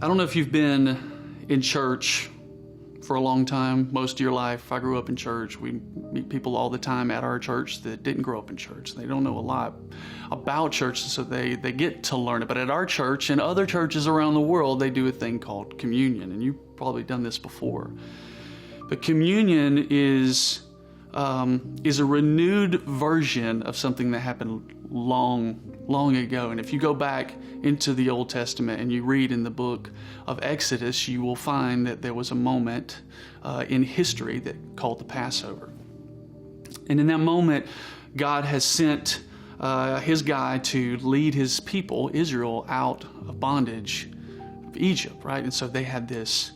I don't know if you've been in church for a long time, most of your life. I grew up in church. We meet people all the time at our church that didn't grow up in church. They don't know a lot about church, so they get to learn it. But at our church and other churches around the world, they do a thing called communion, and you've probably done this before. But communion is a renewed version of something that happened long ago. And if you go back into the Old Testament and you read in the book of Exodus, you will find that there was a moment in history that called the Passover. And in that moment, God has sent his guy to lead his people, Israel, out of bondage of Egypt, right? And so they had this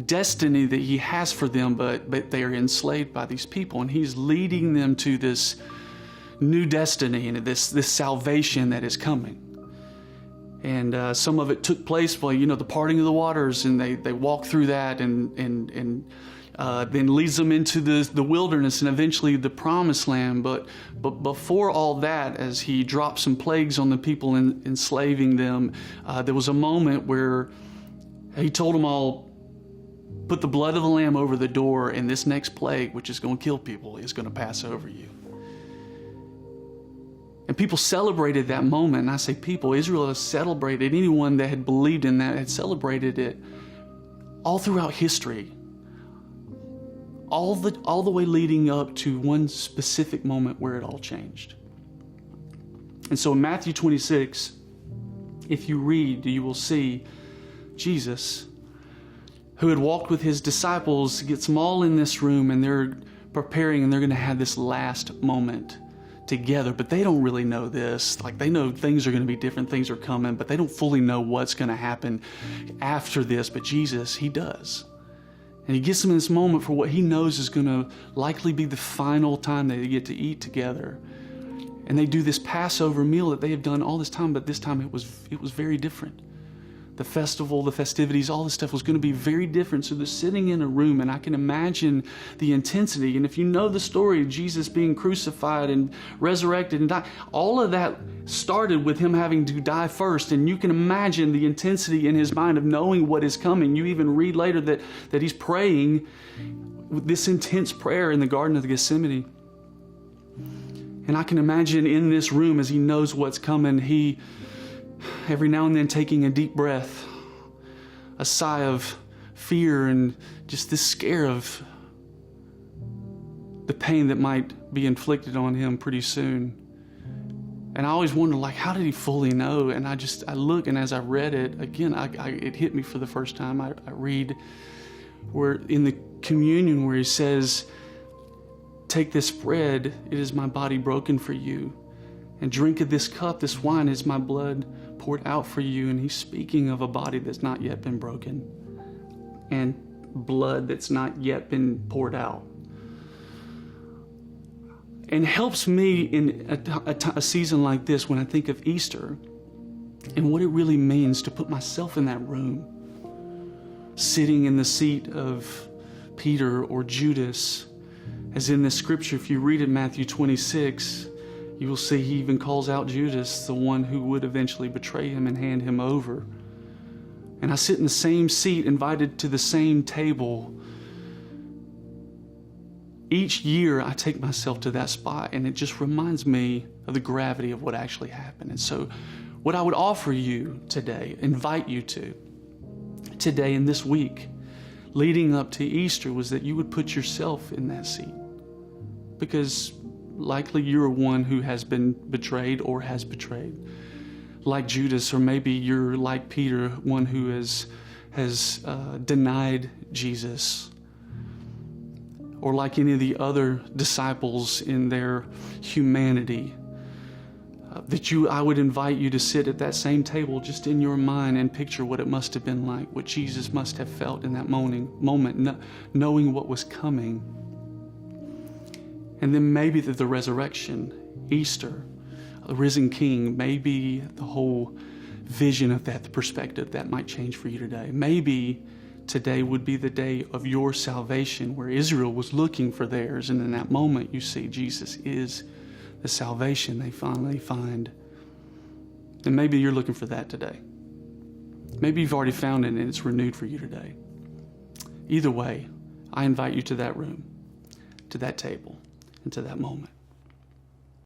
destiny that he has for them, but they are enslaved by these people, and he's leading them to this new destiny and this salvation that is coming. And some of it took place by, the parting of the waters, and they walk through that and then leads them into the wilderness and eventually the promised land. But before all that, as he dropped some plagues on the people and enslaving them, there was a moment where he told them all, put the blood of the lamb over the door, and this next plague, which is going to kill people, is going to pass over you. And people celebrated that moment. And I say people, Israel has celebrated, anyone that had believed in that had celebrated it all throughout history. All the way leading up to one specific moment where it all changed. And so in Matthew 26, if you read, you will see Jesus, who had walked with his disciples, gets them all in this room, and they're preparing, and they're going to have this last moment together. But they don't really know this. Like, they know things are going to be different, things are coming, but they don't fully know what's going to happen after this. But Jesus, he does. And he gets them in this moment for what he knows is going to likely be the final time that they get to eat together. And they do this Passover meal that they have done all this time, but this time it was very different. The festival, the festivities, all this stuff was going to be very different. So they're sitting in a room, and I can imagine the intensity. And if you know the story of Jesus being crucified and resurrected and died, all of that started with him having to die first. And you can imagine the intensity in his mind of knowing what is coming. You even read later that he's praying with this intense prayer in the Garden of Gethsemane. And I can imagine in this room, as he knows what's coming, he every now and then taking a deep breath, a sigh of fear, and just this scare of the pain that might be inflicted on him pretty soon. And I always wonder, how did he fully know? And I look, and as I read it, again, it hit me for the first time. I read where in the communion where he says, take this bread, it is my body broken for you. And drink of this cup, this wine is my blood poured out for you. And he's speaking of a body that's not yet been broken and blood that's not yet been poured out. And helps me in a season like this when I think of Easter and what it really means to put myself in that room, sitting in the seat of Peter or Judas. As in this scripture, if you read in Matthew 26, you will see he even calls out Judas, the one who would eventually betray him and hand him over. And I sit in the same seat, invited to the same table. Each year I take myself to that spot, and it just reminds me of the gravity of what actually happened. And so what I would offer you today, invite you to today and this week, leading up to Easter, was that you would put yourself in that seat. Because likely you're one who has been betrayed or has betrayed, like Judas, or maybe you're like Peter, one who has denied Jesus, or like any of the other disciples in their humanity. I would invite you to sit at that same table just in your mind and picture what it must have been like, what Jesus must have felt in that moment, knowing what was coming. And then maybe the resurrection, Easter, the risen King, maybe the whole vision of that, the perspective that might change for you today. Maybe today would be the day of your salvation, where Israel was looking for theirs, and in that moment you see Jesus is the salvation they finally find. And maybe you're looking for that today. Maybe you've already found it and it's renewed for you today. Either way, I invite you to that room, to that table, and to that moment.